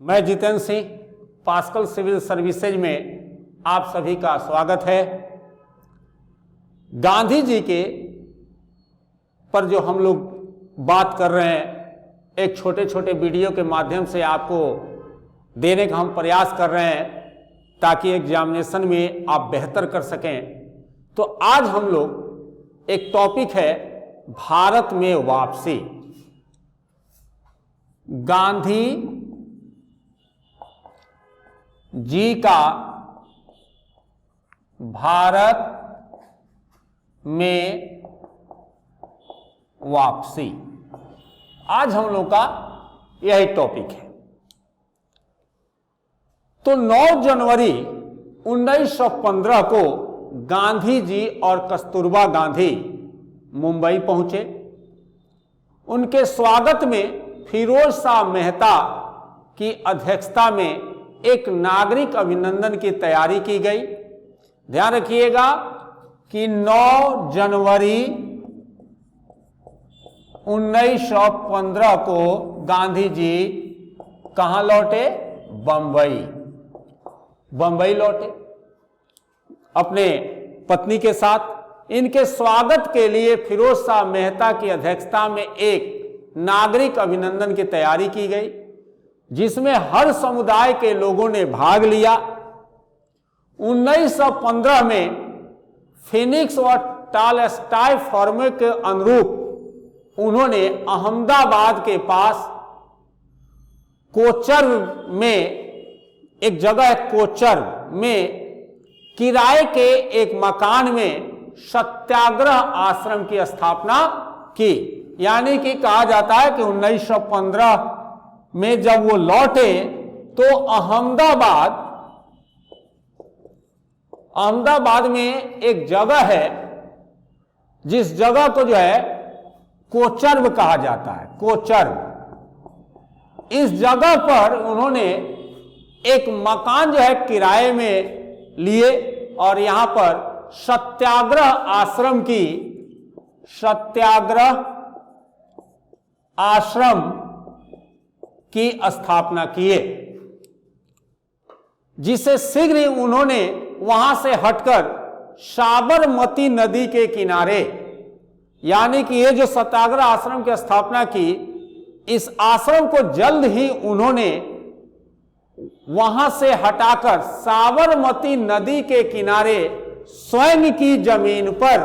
मैं Jitendra Singh Pascal civil services में आप सभी का स्वागत है। गांधी जी के पर जो हम लोग बात कर रहे हैं, एक छोटे छोटे वीडियो के माध्यम से आपको देने का हम प्रयास कर रहे हैं ताकि एग्जामिनेशन में आप बेहतर कर सकें। तो आज हम लोग एक टॉपिक है भारत में वापसी। गांधी जी का भारत में वापसी, आज हम लोग का यही टॉपिक है। तो 9 जनवरी 1915 को गांधी जी और कस्तूरबा गांधी मुंबई पहुंचे। उनके स्वागत में फिरोज शाह मेहता की अध्यक्षता में एक नागरिक अभिनंदन की तैयारी की गई। ध्यान रखिएगा कि 9 जनवरी 1915 को गांधी जी कहां लौटे? बंबई लौटे अपने पत्नी के साथ। इनके स्वागत के लिए फिरोज शाह मेहता की अध्यक्षता में एक नागरिक अभिनंदन की तैयारी की गई, जिसमें हर समुदाय के लोगों ने भाग लिया। 1915 में फिनिक्स और टॉलस्टॉय फॉर्मूले के अनुरूप उन्होंने अहमदाबाद के पास कोचर में, एक जगह है कोचर में, किराए के एक मकान में सत्याग्रह आश्रम की स्थापना की। यानी कि कहा जाता है कि 1915 में जब वो लौटे तो अहमदाबाद में एक जगह है जिस जगह को जो है कोचर्ब कहा जाता है। कोचर्ब, इस जगह पर उन्होंने एक मकान जो है किराए में लिए और यहां पर सत्याग्रह आश्रम की स्थापना किए, जिसे शीघ्र ही उन्होंने वहां से हटकर साबरमती नदी के किनारे, यानी कि ये जो सत्याग्रह आश्रम की स्थापना की, इस आश्रम को जल्द ही उन्होंने वहां से हटाकर साबरमती नदी के किनारे स्वयं की जमीन पर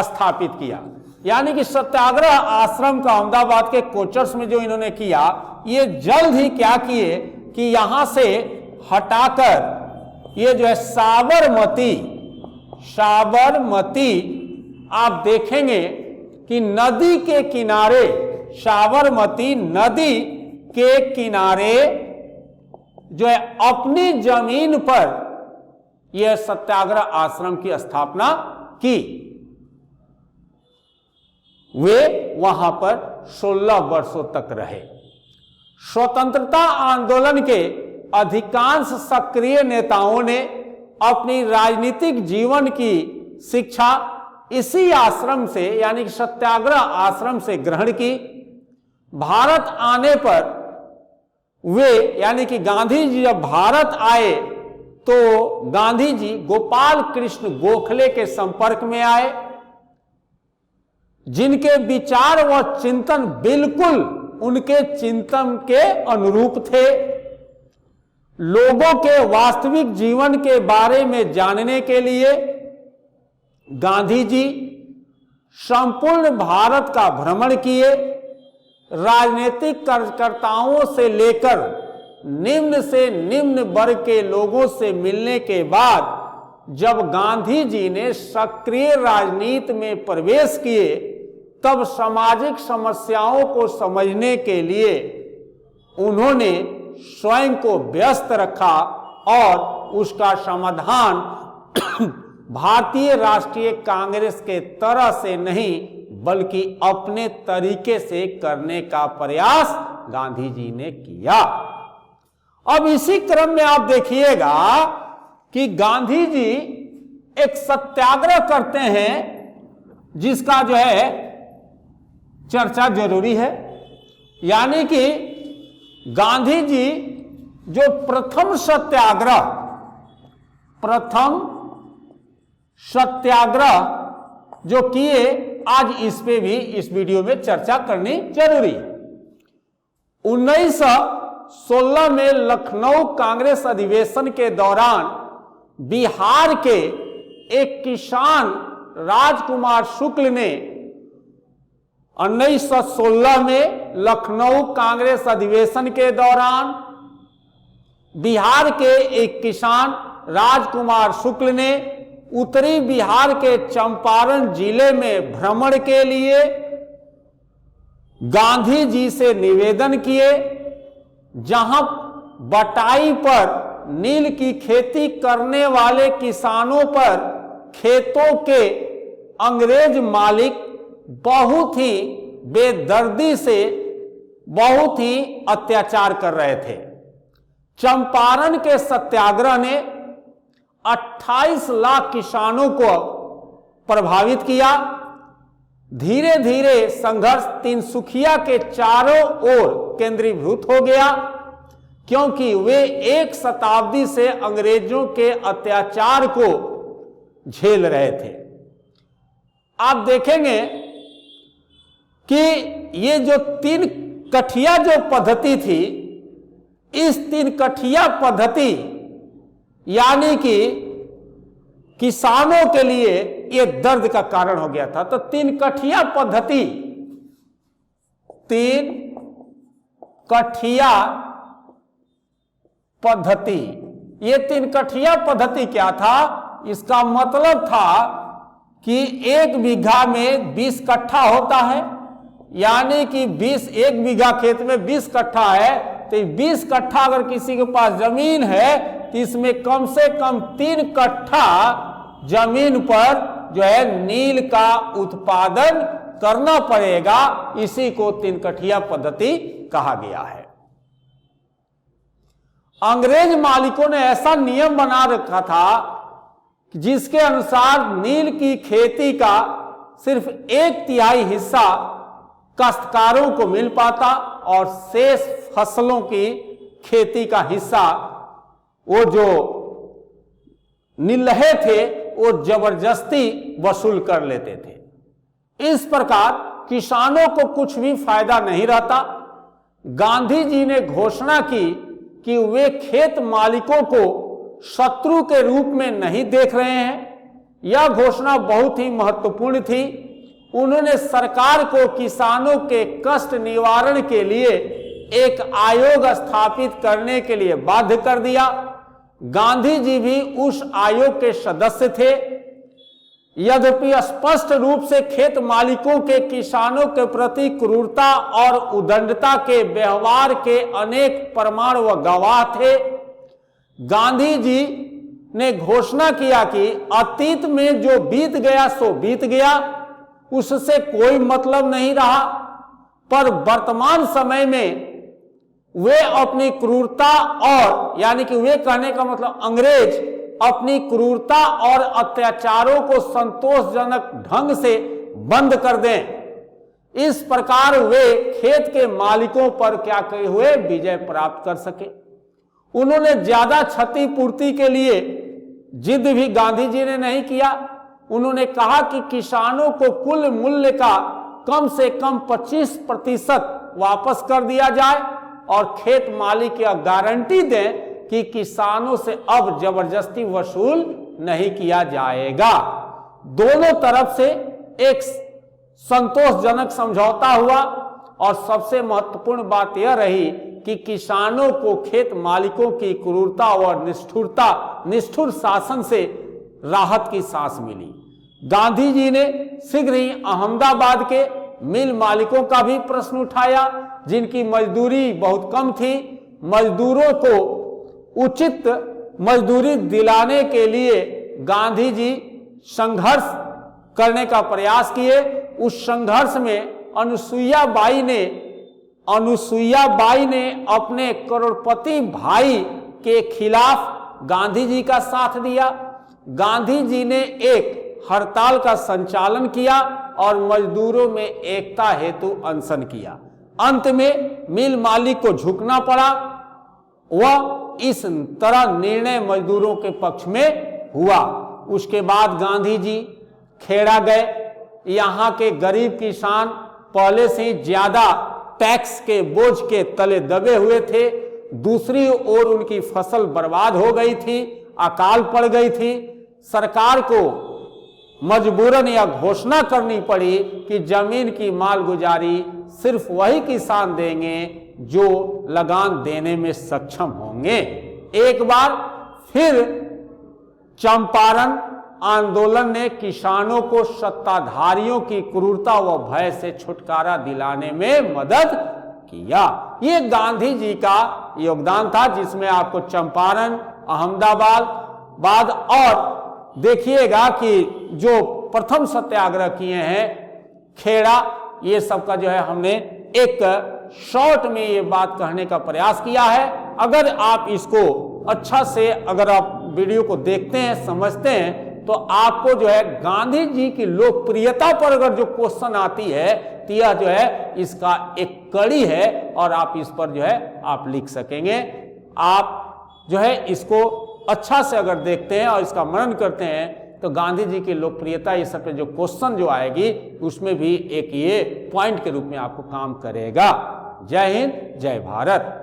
स्थापित किया। यानी कि सत्याग्रह आश्रम का अहमदाबाद के कोचर्स में जो इन्होंने किया, ये जल्द ही क्या किए कि यहां से हटाकर ये जो है साबरमती आप देखेंगे कि नदी के किनारे, साबरमती नदी के किनारे जो है अपनी जमीन पर यह सत्याग्रह आश्रम की स्थापना की। वे वहां पर 16 वर्षों तक रहे। स्वतंत्रता आंदोलन के अधिकांश सक्रिय नेताओं ने अपनी राजनीतिक जीवन की शिक्षा इसी आश्रम से, यानी कि सत्याग्रह आश्रम से ग्रहण की। भारत आने पर वे, यानी कि गांधी जी जब भारत आए तो गांधी जी गोपाल कृष्ण गोखले के संपर्क में आए, जिनके विचार व चिंतन बिल्कुल उनके चिंतन के अनुरूप थे। लोगों के वास्तविक जीवन के बारे में जानने के लिए गांधी जी संपूर्ण भारत का भ्रमण किए। राजनीतिक कार्यकर्ताओं से लेकर निम्न से निम्न वर्ग के लोगों से मिलने के बाद जब गांधी जी ने सक्रिय राजनीति में प्रवेश किए, तब सामाजिक समस्याओं को समझने के लिए उन्होंने स्वयं को व्यस्त रखा और उसका समाधान भारतीय राष्ट्रीय कांग्रेस के तरह से नहीं बल्कि अपने तरीके से करने का प्रयास गांधी जी ने किया। अब इसी क्रम में आप देखिएगा कि गांधी जी एक सत्याग्रह करते हैं जिसका जो है चर्चा जरूरी है। यानी कि गांधी जी जो प्रथम सत्याग्रह जो किए, आज इस पे भी इस वीडियो में चर्चा करनी जरूरी है। 1916 में लखनऊ कांग्रेस अधिवेशन के दौरान बिहार के एक किसान राजकुमार शुक्ल ने 1916 में लखनऊ कांग्रेस अधिवेशन के दौरान बिहार के एक किसान राजकुमार शुक्ल ने उत्तरी बिहार के चंपारण जिले में भ्रमण के लिए गांधी जी से निवेदन किए, जहां बटाई पर नील की खेती करने वाले किसानों पर खेतों के अंग्रेज मालिक बहुत ही बेदर्दी से बहुत ही अत्याचार कर रहे थे। चंपारण के सत्याग्रह ने 28 लाख किसानों को प्रभावित किया। धीरे धीरे संघर्ष तिनसुखिया के चारों ओर केंद्रीभूत हो गया, क्योंकि वे एक शताब्दी से अंग्रेजों के अत्याचार को झेल रहे थे। आप देखेंगे कि ये जो 3 कठिया जो पद्धति थी, इस 3 कठिया पद्धति यानी कि किसानों के लिए ये दर्द का कारण हो गया था। तो 3 कठिया पद्धति, 3 कठिया पद्धति, ये 3 कठिया पद्धति क्या था? इसका मतलब था कि 1 बीघा में 20 कट्ठा होता है, यानी कि 1 बीघा खेत में 20 कट्ठा है, तो 20 कट्ठा अगर किसी के पास जमीन है तो इसमें कम से कम 3 कट्ठा जमीन पर जो है नील का उत्पादन करना पड़ेगा। इसी को 3 कठिया पद्धति कहा गया है। अंग्रेज मालिकों ने ऐसा नियम बना रखा था जिसके अनुसार नील की खेती का सिर्फ 1/3 हिस्सा काश्तकारों को मिल पाता और शेष फसलों की खेती का हिस्सा वो जो निल्लहे थे वो जबरदस्ती वसूल कर लेते थे। इस प्रकार किसानों को कुछ भी फायदा नहीं रहता। गांधी जी ने घोषणा की कि वे खेत मालिकों को शत्रु के रूप में नहीं देख रहे हैं। यह घोषणा बहुत ही महत्वपूर्ण थी। उन्होंने सरकार को किसानों के कष्ट निवारण के लिए एक आयोग स्थापित करने के लिए बाध्य कर दिया। गांधी जी भी उस आयोग के सदस्य थे। यद्यपि स्पष्ट रूप से खेत मालिकों के किसानों के प्रति क्रूरता और उदंडता के व्यवहार के अनेक प्रमाण व गवाह थे, गांधी जी ने घोषणा किया कि अतीत में जो बीत गया सो बीत गया, उससे कोई मतलब नहीं रहा, पर वर्तमान समय में वे अपनी क्रूरता और यानी कि वे कहने का मतलब अंग्रेज अपनी क्रूरता और अत्याचारों को संतोषजनक ढंग से बंद कर दें। इस प्रकार वे खेत के मालिकों पर क्या कहे हुए विजय प्राप्त कर सके। उन्होंने ज्यादा क्षतिपूर्ति के लिए जिद भी गांधी जी ने नहीं किया। उन्होंने कहा कि किसानों को कुल मूल्य का कम से कम 25% वापस कर दिया जाए और खेत मालिक यह गारंटी दें कि किसानों से अब जबरदस्ती वसूल नहीं किया जाएगा। दोनों तरफ से एक संतोषजनक समझौता हुआ और सबसे महत्वपूर्ण बात यह रही कि किसानों को खेत मालिकों की क्रूरता और निष्ठुर शासन से राहत की सांस मिली। गांधी जी ने शीघ्र ही अहमदाबाद के मिल मालिकों का भी प्रश्न उठाया, जिनकी मजदूरी बहुत कम थी। मजदूरों को उचित मजदूरी दिलाने के लिए गांधी जी संघर्ष करने का प्रयास किए। उस संघर्ष में अनुसुईया बाई ने अपने करोड़पति भाई के खिलाफ गांधी जी का साथ दिया। गांधी जी ने एक हड़ताल का संचालन किया और मजदूरों में एकता हेतु अनशन किया। अंत में मिल मालिक को झुकना पड़ा वह इस तरह निर्णय मजदूरों के पक्ष में हुआ। उसके बाद गांधी जी खेड़ा गए। यहाँ के गरीब किसान पहले से ही ज्यादा टैक्स के बोझ के तले दबे हुए थे। दूसरी ओर उनकी फसल बर्बाद हो गई थी, अकाल पड़ गई थी। सरकार को मजबूरन यह घोषणा करनी पड़ी कि जमीन की मालगुजारी सिर्फ वही किसान देंगे जो लगान देने में सक्षम होंगे। एक बार फिर चंपारण आंदोलन ने किसानों को सत्ताधारियों की क्रूरता व भय से छुटकारा दिलाने में मदद किया। ये गांधी जी का योगदान था, जिसमें आपको चंपारण, अहमदाबाद और देखिएगा कि जो प्रथम सत्याग्रह किए हैं खेड़ा, ये सब का जो है हमने एक शॉर्ट में ये बात कहने का प्रयास किया है। अगर आप इसको अच्छा से अगर आप वीडियो को देखते हैं, समझते हैं, तो आपको जो है गांधी जी की लोकप्रियता पर अगर जो क्वेश्चन आती है तो यह जो है इसका एक कड़ी है और आप इस पर जो है आप लिख सकेंगे। आप जो है इसको अच्छा से अगर देखते हैं और इसका मनन करते हैं तो गांधी जी की लोकप्रियता ये सब पे जो क्वेश्चन जो आएगी उसमें भी एक ये पॉइंट के रूप में आपको काम करेगा। जय हिंद, जय भारत।